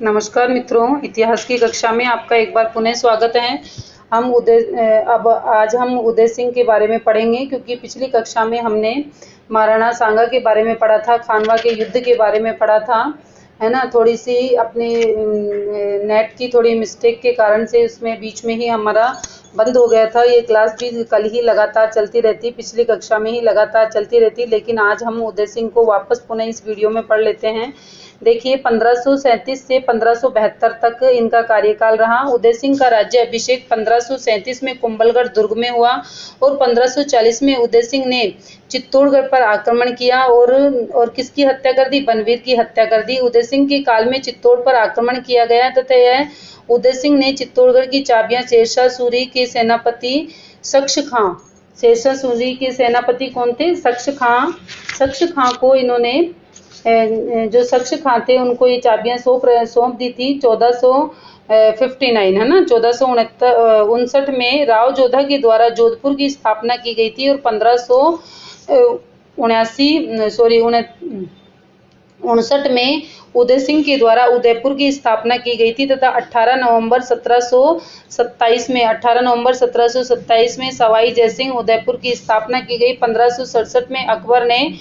नमस्कार मित्रों, इतिहास की कक्षा में आपका एक बार पुनः स्वागत है। आज हम उदय सिंह के बारे में पढ़ेंगे, क्योंकि पिछली कक्षा में हमने महाराणा सांगा के बारे में पढ़ा था, खानवा के युद्ध के बारे में पढ़ा था, है ना। थोड़ी सी अपनी नेट की थोड़ी मिस्टेक के कारण से उसमें बीच में ही हमारा बंद हो गया था। ये क्लास भी कल ही लगातार चलती रहती, पिछली कक्षा में ही लगातार चलती रहती, लेकिन आज हम उदय सिंह को वापस पुनः इस वीडियो में पढ़ लेते हैं। देखिए, 1537 से 1572 तक इनका कार्यकाल रहा। उदय सिंह का राज्य अभिषेक 1537 में कुंभलगढ़ दुर्ग में हुआ और 1540 में उदय सिंह ने चित्तौड़गढ़ पर आक्रमण किया और किसकी हत्या कर दी? बनवीर की हत्या कर दी। उदय सिंह के काल में चित्तौड़ पर आक्रमण किया गया तथा यह उदय सिंह ने चित्तौड़गढ़ की चाबियां शेरशाह सूरी के सेनापति सक्ष खां, शेरशाह सूरी के सेनापति कौन थे? सक्ष खां को इन्होंने, जो सक्ष खां थे, उनको ये चाबियां सौंप दी थी 1459, है ना। 1459 में राव जोधा के द्वारा जोधपुर की स्थापना की गई थी और 1559 में उदय सिंह के द्वारा उदयपुर की स्थापना की गई थी तथा 18 नवंबर 1727 में सवाई जयसिंह उदयपुर की स्थापना की गई। 1567 में अकबर ने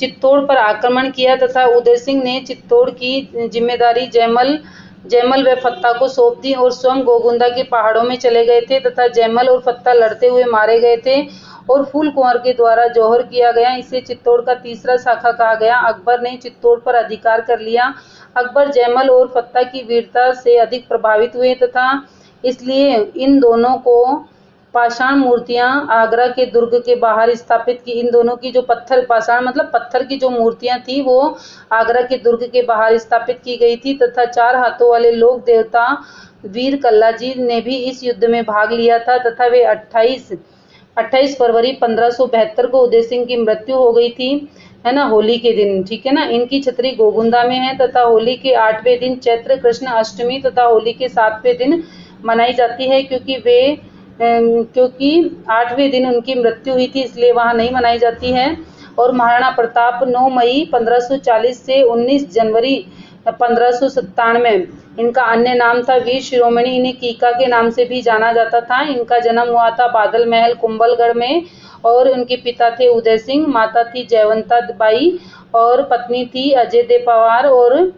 चित्तौड़ पर आक्रमण किया तथा उदय सिंह ने चित्तौड़ की जिम्मेदारी जयमल व फत्ता को सौंप दी और स्वयं गोगुंदा के पहाड़ों में चले गए थे तथा जयमल और फत्ता लड़ते हुए मारे गए थे और फूल कुंवर के द्वारा जौहर किया गया। इसे चित्तौड़ का तीसरा शाखा कहा गया। अकबर ने चित्तौड़ पर अधिकार कर लिया। अकबर जयमल और फत्ता की वीरता से अधिक प्रभावित हुए तथा इसलिए इन दोनों को पाषाण मूर्तियां आगरा के दुर्ग के बाहर स्थापित की। इन दोनों की जो पाषाण मतलब पत्थर की जो मूर्तियां थी वो आगरा के दुर्ग के बाहर स्थापित की गई थी तथा 4 हाथों वाले लोक देवता वीर कल्लाजी ने भी इस युद्ध में भाग लिया था तथा वे 28 फरवरी 1572 को उदय सिंह की मृत्यु हो गई थी, है ना, होली के दिन। ठीक है ना। इनकी छतरी गोगुंदा में है तथा होली के 8वें दिन चैत्र कृष्ण अष्टमी तथा होली के 7वें दिन मनाई जाती है, क्योंकि 8वें दिन उनकी मृत्यु हुई थी, इसलिए वहां नहीं मनाई जाती है। और महाराणा प्रताप 9 मई 1540 से 19 जनवरी 1597, इनका अन्य नाम था वीर शिरोमणि। इन्हें कीका के नाम से भी जाना जाता था। इनका जन्म हुआ था बादल महल कुंभलगढ़ में और उनके पिता थे उदय सिंह, माता थी जयवंता बाई और पत्नी थी अजय दे पवार। और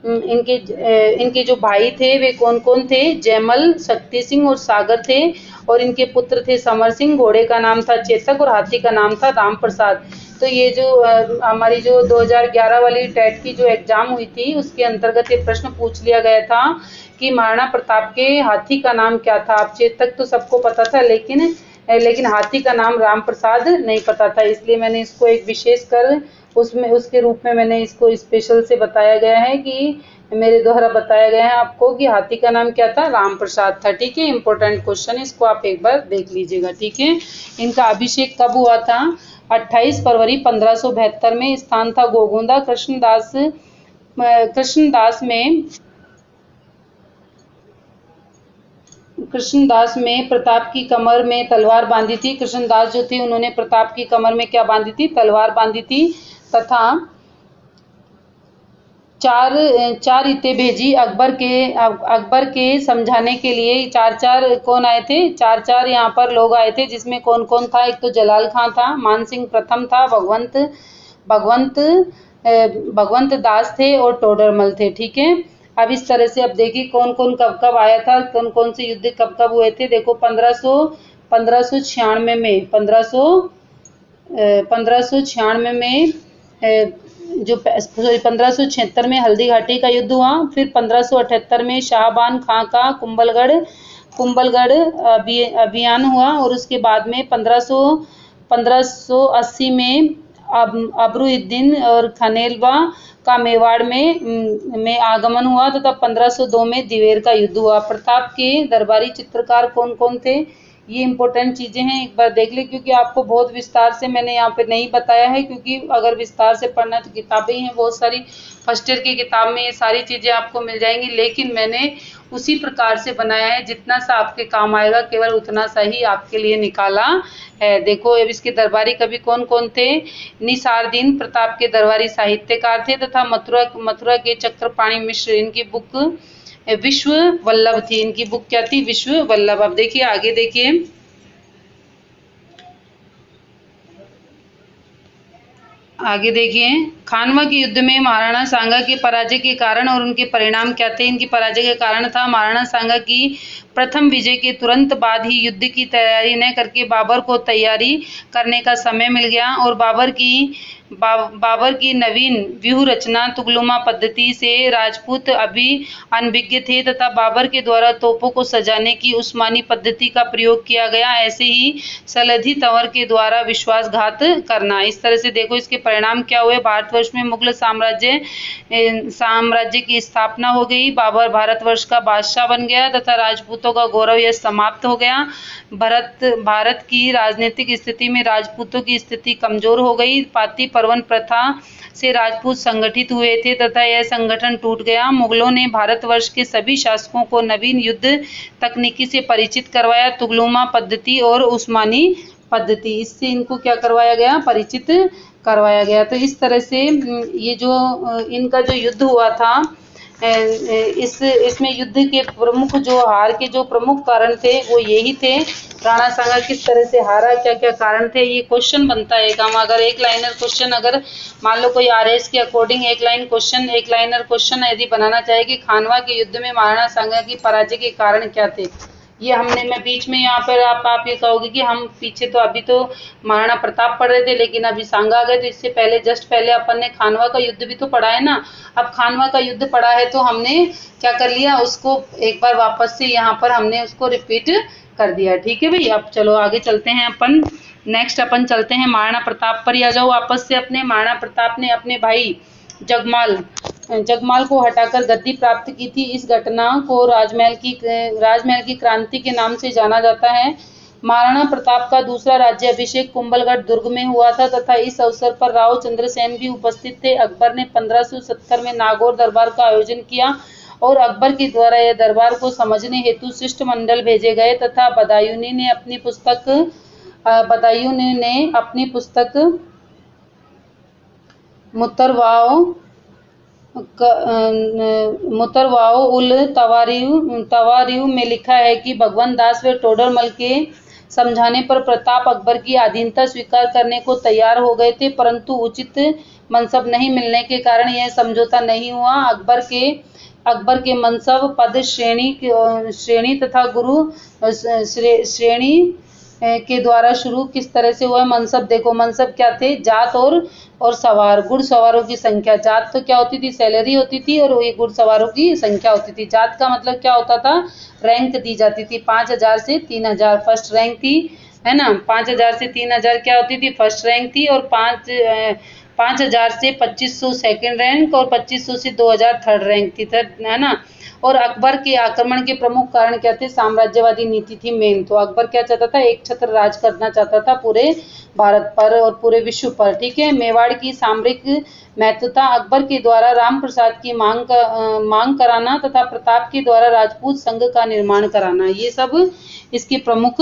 इनके जो भाई थे वे कौन कौन थे? जयमल, शक्ति सिंह और सागर थे। और इनके पुत्र थे समर सिंह, घोड़े का नाम था चेतक और हाथी का नाम था राम प्रसाद। तो ये जो हमारी जो 2011 वाली टेट की जो एग्जाम हुई थी उसके अंतर्गत ये प्रश्न पूछ लिया गया था कि महाराणा प्रताप के हाथी का नाम क्या था। अब चेतक तो सबको पता था, लेकिन हाथी का नाम राम प्रसाद नहीं पता था, इसलिए मैंने इसको एक विशेष कर उसके रूप में मैंने इसको स्पेशल से बताया गया है कि मेरे द्वारा बताया गया है आपको कि हाथी का नाम क्या था? राम प्रसाद था। ठीक है, इंपॉर्टेंट क्वेश्चन, इसको आप एक बार देख लीजिएगा। ठीक है। इनका अभिषेक कब हुआ था? 28 फरवरी 1572 में। स्थान था गोगुंदा। कृष्णदास में प्रताप की कमर में तलवार बांधी थी। कृष्णदास जो थे उन्होंने प्रताप की कमर में क्या बांधी थी? तलवार बांधी थी तथा चार इते भेजी अकबर के समझाने के लिए। चार कौन आए थे? चार यहाँ पर लोग आए थे, जिसमें कौन कौन था? एक तो जलाल खां था, मान सिंह प्रथम था, भगवंत दास थे और टोडरमल थे। ठीक है। अब इस तरह से अब देखिए कौन कौन कब कब आया था, कौन कौन से युद्ध कब कब हुए थे। देखो 1596 में 1596 में 1576 में हल्दी घाटी का युद्ध हुआ। फिर 1578 में शाहबान खां का कुंभलगढ़ अभियान हुआ और उसके बाद में 1580 में अबरुद्दीन और खनेलवा का मेवाड़ में आगमन हुआ तथा 1502 में दिवेर का युद्ध हुआ। प्रताप के दरबारी चित्रकार कौन कौन थे? ये इंपॉर्टेंट चीज़ें हैं, एक बार देख ले, क्योंकि आपको बहुत विस्तार से मैंने यहाँ पे नहीं बताया है, क्योंकि अगर विस्तार से पढ़ना तो किताबें हैं बहुत सारी, फर्स्ट ईयर की किताब में ये सारी चीज़ें आपको मिल जाएंगी, लेकिन मैंने उसी प्रकार से बनाया है, जितना सा आपके काम आएगा केवल उतना सा ही आपके लिए निकाला है। देखो अब इसके दरबारी कवि कौन कौन थे। निसारदीन प्रताप के दरबारी साहित्यकार थे, तथा मथुरा के चक्रपाणी मिश्र, इनकी बुक विश्व वल्लभ थी। इनकी बुक क्या थी? विश्व वल्लभ। अब देखिए आगे, देखिए आगे देखिए, खानवा के युद्ध में महाराणा सांगा के पराजय के कारण और उनके परिणाम क्या थे। इनकी पराजय के कारण था महाराणा सांगा की प्रथम विजय के तुरंत बाद ही युद्ध की तैयारी न करके बाबर को तैयारी करने का समय मिल गया, और बाबर की नवीन व्यूह रचना तुगलुमा पद्धति से राजपूत अभी अनभिज्ञ थे, तथा बाबर के द्वारा तोपों को सजाने की उस्मानी पद्धति का प्रयोग किया गया। ऐसे ही सलधी तंवर के द्वारा विश्वासघात करना। इस तरह से देखो इसके परिणाम क्या हुए। भारतवर्ष में मुगल साम्राज्य की स्थापना हो गई। बाबर भारतवर्ष का बादशाह बन गया, तथा राजपूतों का गौरव यह समाप्त हो गया। भारत की राजनीतिक स्थिति में राजपूतों की स्थिति कमजोर हो गई। पाती परवन प्रथा से राजपूत संगठित हुए थे, तथा यह संगठन टूट गया। मुगलों ने भारतवर्ष के सभी शासकों को नवीन युद्ध तकनीकी से परिचित करवाया, तुगलुमा पद्धति और उस्मानी पद्धति, इससे इनको क्या करवाया गया? परिचित करवाया गया। तो इस तरह से ये जो इनका जो युद्ध हुआ था, इसमें युद्ध के प्रमुख जो हार के जो प्रमुख कारण थे वो यही थे। राणा सांगा किस तरह से हारा, क्या क्या कारण थे, ये क्वेश्चन बनता है। हम अगर एक लाइनर क्वेश्चन, अगर मान लो कोई आरएस के अकॉर्डिंग एक लाइनर क्वेश्चन यदि बनाना चाहे कि खानवा के युद्ध में महाराणा सांगा की पराजय के कारण क्या थे, ये मैं बीच में यहाँ पर आप ये कहोगे कि हम पीछे तो अभी तो महाराणा प्रताप पढ़ रहे थे, लेकिन अभी सांगा आ गए, तो इससे पहले जस्ट पहले अपन ने खानवा का युद्ध भी तो पढ़ा है ना। अब खानवा का युद्ध पढ़ा है तो हमने क्या कर लिया, उसको एक बार वापस से यहाँ पर हमने उसको रिपीट कर दिया। ठीक है भाई, अब चलो आगे चलते हैं अपन। नेक्स्ट अपन चलते हैं महाराणा प्रताप पर। आ जाओ वापस से अपने। महाराणा प्रताप ने अपने भाई जगमाल को हटाकर गद्दी प्राप्त की थी। इस घटना को राजमहल की क्रांति के नाम से जाना जाता है। महाराणा प्रताप का दूसरा राज्य अभिषेक कुंभलगढ़ दुर्ग में हुआ था, तथा इस अवसर पर राव चंद्रसेन भी उपस्थित थे। अकबर ने 1570 में नागौर दरबार का आयोजन किया, और अकबर के द्वारा यह दरबार को समझने हेतु शिष्टमंडल भेजे गए, तथा बदायूंनी ने अपनी पुस्तक मुतरवाओ उल तवारियु में लिखा है कि भगवान दास व टोडरमल के समझाने पर प्रताप अकबर की अधीनता स्वीकार करने को तैयार हो गए थे, परंतु उचित मनसब नहीं मिलने के कारण यह समझौता नहीं हुआ। अकबर के मनसब, पद, श्रेणी तथा गुरु श्रेणी के द्वारा शुरू किस तरह से हुआ। मनसब देखो, मनसब क्या थे? जात और सवार, घुड़सवारों की संख्या। जात तो क्या होती थी? सैलरी होती थी, और ये घुड़सवारों की संख्या होती थी। जात का मतलब क्या होता था? रैंक दी जाती थी। 5000 से 3000 फर्स्ट रैंक थी, है ना। 5000 से 3000 क्या होती थी? फर्स्ट रैंक थी, और 5000 से 2500 सेकंड रैंक, और 2500 से 2000 थर्ड रैंक थी, है ना। और अकबर के आक्रमण के प्रमुख कारण क्या थे? साम्राज्यवादी नीति थी मेन। तो अकबर क्या चाहता था? एक छत्र राज करना चाहता था पूरे भारत पर और पूरे विश्व पर। ठीक है। मेवाड़ की सामरिक महत्वता, अकबर के द्वारा राम प्रसाद की मांग कराना, तथा प्रताप के द्वारा राजपूत संघ का निर्माण कराना, ये सब इसके प्रमुख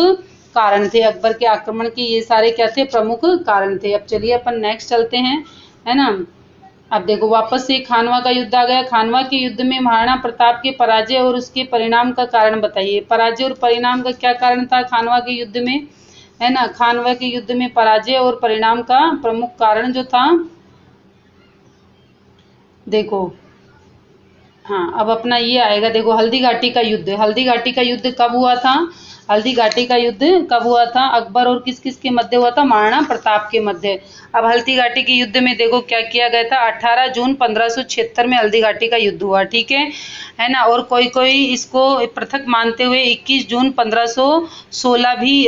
कारण थे। अकबर के आक्रमण के ये सारे क्या थे? प्रमुख कारण थे। अब चलिए अपन नेक्स्ट चलते हैं, है ना। अब देखो वापस से खानवा का युद्ध आ गया। खानवा के युद्ध में महाराणा प्रताप के पराजय और उसके परिणाम का कारण बताइए। पराजय और परिणाम का क्या कारण था खानवा के युद्ध में, है ना। खानवा के युद्ध में पराजय और परिणाम का प्रमुख कारण जो था, देखो, हाँ, अब अपना ये आएगा। देखो हल्दी घाटी का युद्ध। हल्दी घाटी का युद्ध कब हुआ था? हल्दी घाटी का युद्ध कब हुआ था? अकबर और किस किस के मध्य हुआ था? महाराणा प्रताप के मध्य। अब हल्दी घाटी के युद्ध में देखो क्या किया गया था। 18 जून 1576 में हल्दी घाटी का युद्ध हुआ। ठीक है ना। और कोई इसको पृथक मानते हुए 21 जून 1516 भी,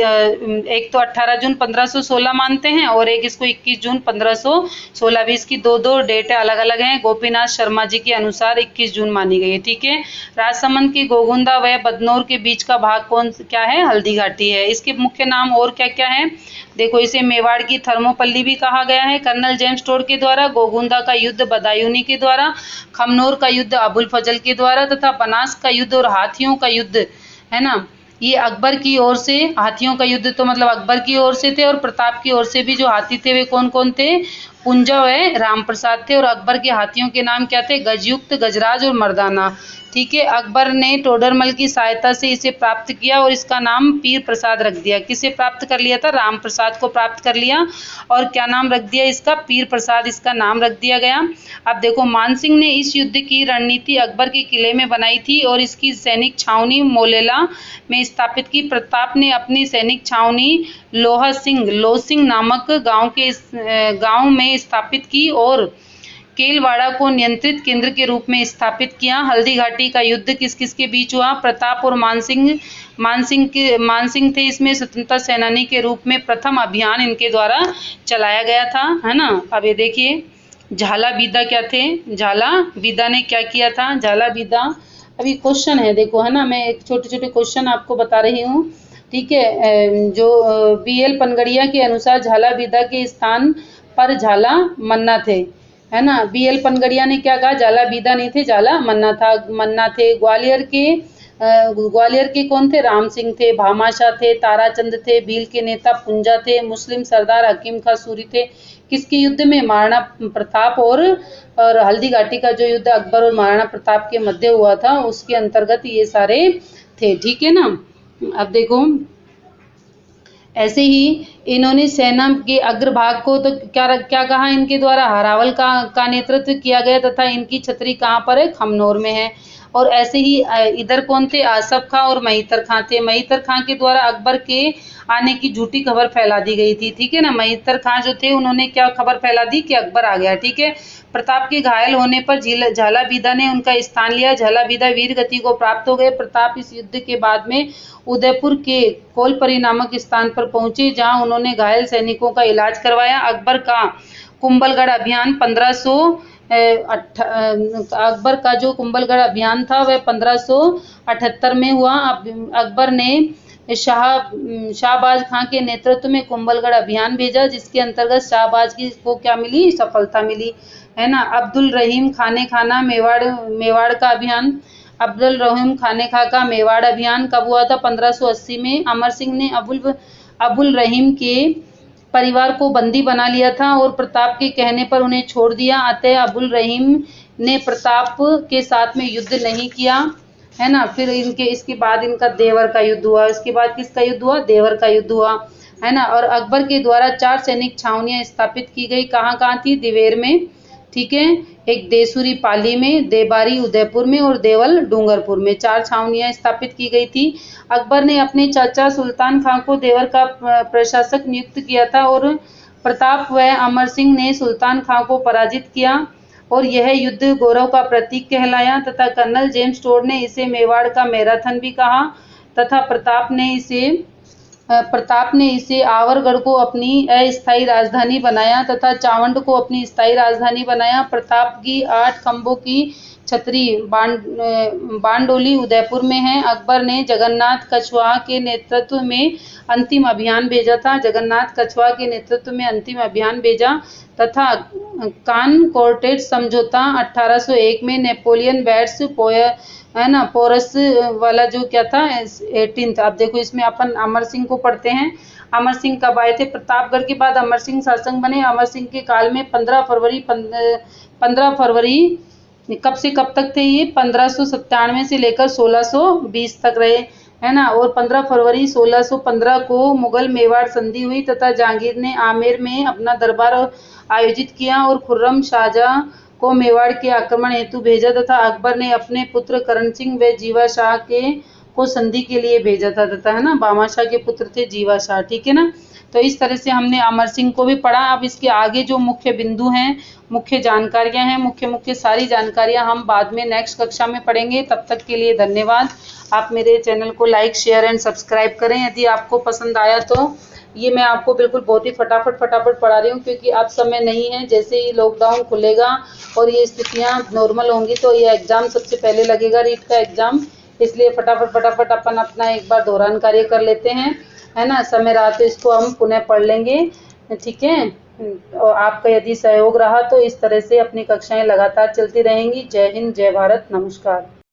एक तो 18 जून 1516 मानते हैं, और एक इसको 21 जून 1516 भी। इसकी दो डेट अलग अलग हैं। गोपीनाथ शर्मा जी के अनुसार 21 जून मानी गई है। ठीक है। राजसमंद की गोगुंदा व बदनौर के बीच का भाग क्या है? है, हल्दी घाटी है। इसके मुख्य नाम और क्या क्या है, देखो इसे मेवाड़ की थर्मोपल्ली भी कहा गया है कर्नल जेम्स टोड के द्वारा, गोगुंदा का युद्ध बदायूनी के द्वारा, खमनोर का युद्ध अबुल फजल के द्वारा, तथा बनास का युद्ध और हाथियों का युद्ध है ना, ये अकबर की ओर से, हाथियों का युद्ध तो मतलब अकबर की ओर से थे, और प्रताप की ओर से भी जो हाथी थे वे कौन कौन थे, पुंजा व राम प्रसाद थे। और अकबर के हाथियों के नाम क्या थे, गजयुक्त, गजराज और मर्दाना। ठीक है, अकबर ने टोडरमल की सहायता से इसे प्राप्त किया और इसका नाम पीर प्रसाद रख दिया। किसे प्राप्त कर लिया था, राम प्रसाद को प्राप्त कर लिया, और क्या नाम रख दिया इसका, पीर प्रसाद इसका नाम रख दिया गया। अब देखो मानसिंह ने इस युद्ध की रणनीति अकबर के किले में बनाई थी और इसकी सैनिक छावनी मोलेला में स्थापित की। प्रताप ने अपनी सैनिक छावनी लोसिंग नामक गांव में स्थापित की और केलवाड़ा को नियंत्रित केंद्र के रूप में स्थापित किया। हल्दी घाटी का युद्ध किस किस के बीच हुआ, प्रताप और मानसिंह थे इसमें स्वतंत्रता सेनानी के रूप में। प्रथम अभियान इनके द्वारा चलाया गया था, है ना। अब ये देखिए झाला बीदा क्या थे, झाला बीदा ने क्या किया था, झाला बीदा, अभी क्वेश्चन है देखो, है ना, मैं एक छोटे छोटे क्वेश्चन आपको बता रही हूँ। ठीक है, जो BL पनगड़िया के अनुसार झाला बीदा के स्थान पर झाला मन्ना थे, है ना। BL पनगड़िया ने क्या कहा, झाला बीदा नहीं थे, झाला मन्ना थे। ग्वालियर के कौन थे, राम सिंह थे। भामाशाह थे, ताराचंद थे। भील के नेता पुंजा थे। मुस्लिम सरदार हकीम खां सूरी थे। किसके युद्ध में, महाराणा प्रताप और हल्दी घाटी का जो युद्ध अकबर और महाराणा प्रताप के मध्य हुआ था उसके अंतर्गत ये सारे थे। ठीक है ना। अब देखो ऐसे ही इन्होंने सेना के अग्रभाग को तो क्या कहा इनके द्वारा, हरावल का नेतृत्व किया गया तथा इनकी छतरी कहाँ पर है, खमनोर में है। और ऐसे ही इधर कौन थे, आसफ खां और महितर खां थे। महितर खां के द्वारा अकबर के आने की झूठी खबर फैला दी गई थी। ठीक है ना, महितर खां जो थे उन्होंने क्या खबर फैला दी कि अकबर आ गया। ठीक है, प्रताप के घायल होने पर झाला बीदा ने उनका स्थान लिया। झाला बीदा वीर गति को प्राप्त हो गए। प्रताप इस युद्ध के बाद में उदयपुर के कोलपरी नामक स्थान पर पहुंचे जहां उन्होंने घायल सैनिकों का इलाज करवाया। अकबर का कुंभलगढ़ अभियान 1500 अकबर का जो कुंभलगढ़ अभियान था वह 1578 में हुआ। अकबर ने शाहबाज खां के नेतृत्व में कुंभलगढ़ अभियान भेजा जिसके अंतर्गत शाहबाज की को क्या मिली, सफलता मिली, है ना। अब्दुल रहीम खाने खाना मेवाड़ का अभियान, अब्दुल रहीम खाने खा का मेवाड़ अभियान कब हुआ था, 1580 में। अमर सिंह ने अबुल रहीम के परिवार को बंदी बना लिया था और प्रताप के कहने पर उन्हें छोड़ दिया। अतः अबुल रहीम ने प्रताप के साथ में युद्ध नहीं किया, है ना। फिर इसके बाद इनका देवर का युद्ध हुआ। इसके बाद किसका युद्ध हुआ, देवर का युद्ध हुआ, है ना। और अकबर के द्वारा 4 सैनिक छावनियां स्थापित की गई। कहाँ कहाँ थी, दिवेर में, ठीक है, एक देसुरी पाली में, देबारी उदयपुर में और देवल डूंगरपुर में 4 छावनियां स्थापित की गई थी। अकबर ने अपने चाचा सुल्तान खां को देवर का प्रशासक नियुक्त किया था और प्रताप व अमर सिंह ने सुल्तान खां को पराजित किया और यह युद्ध गौरव का प्रतीक कहलाया तथा कर्नल जेम्स टोड ने इसे मेवाड़ का मैराथन भी कहा तथा प्रताप ने इसे आवरगढ़ को अपनी अस्थायी राजधानी बनाया तथा चावंड को अपनी स्थायी राजधानी बनाया। प्रताप की 8 खंभों की छतरी बांडोली उदयपुर में है। अकबर ने जगन्नाथ कछवाहा के नेतृत्व में अंतिम अभियान भेजा था। जगन्नाथ कछवाहा के नेतृत्व में अंतिम अभियान भेजा तथा कानकोर्टेड समझौता 1801 में नेपोलियन बैट्स है ना, पोरस वाला जो क्या था 18th। अब देखो इसमें अपन अमर सिंह को पढ़ते हैं। अमर सिंह कब आए थे, प्रतापगढ़ के बाद अमर सिंह शासक बने। अमर सिंह के काल में 15 फरवरी कब से कब तक थे ये, 1597 से लेकर 1620 तक रहे, है ना। और 15 फरवरी 1615 को मुगल मेवाड़ संधि हुई तथा जहांगीर ने आमेर में अपना दरबार आयोजित किया और खुर्रम शाहजहां को मेवाड़ के आक्रमण हेतु भेजा तथा अकबर ने अपने पुत्र करण सिंह व जीवा शाह को संधि के लिए भेजा था तथा, है ना, बामाशाह के पुत्र थे जीवा शाह। ठीक है ना। तो इस तरह से हमने अमर सिंह को भी पढ़ा। अब इसके आगे जो मुख्य बिंदु हैं, मुख्य जानकारियां हैं, मुख्य सारी जानकारियां हम बाद में नेक्स्ट कक्षा में पढ़ेंगे। तब तक के लिए धन्यवाद। आप मेरे चैनल को लाइक, शेयर एंड सब्सक्राइब करें। यदि आपको पसंद आया तो ये मैं आपको बिल्कुल बहुत ही फटाफट पढ़ा रही हूँ क्योंकि अब समय नहीं है। जैसे ही लॉकडाउन खुलेगा और ये स्थितियाँ नॉर्मल होंगी तो ये एग्ज़ाम सबसे पहले लगेगा, रीट का एग्ज़ाम इसलिए फटाफट अपन अपना एक बार दोहरान कार्य कर लेते हैं, है ना। समय रहा तो इसको हम पुनः पढ़ लेंगे, ठीक है। और आपका यदि सहयोग रहा तो इस तरह से अपनी कक्षाएं लगातार चलती रहेंगी। जय हिंद, जय भारत, नमस्कार।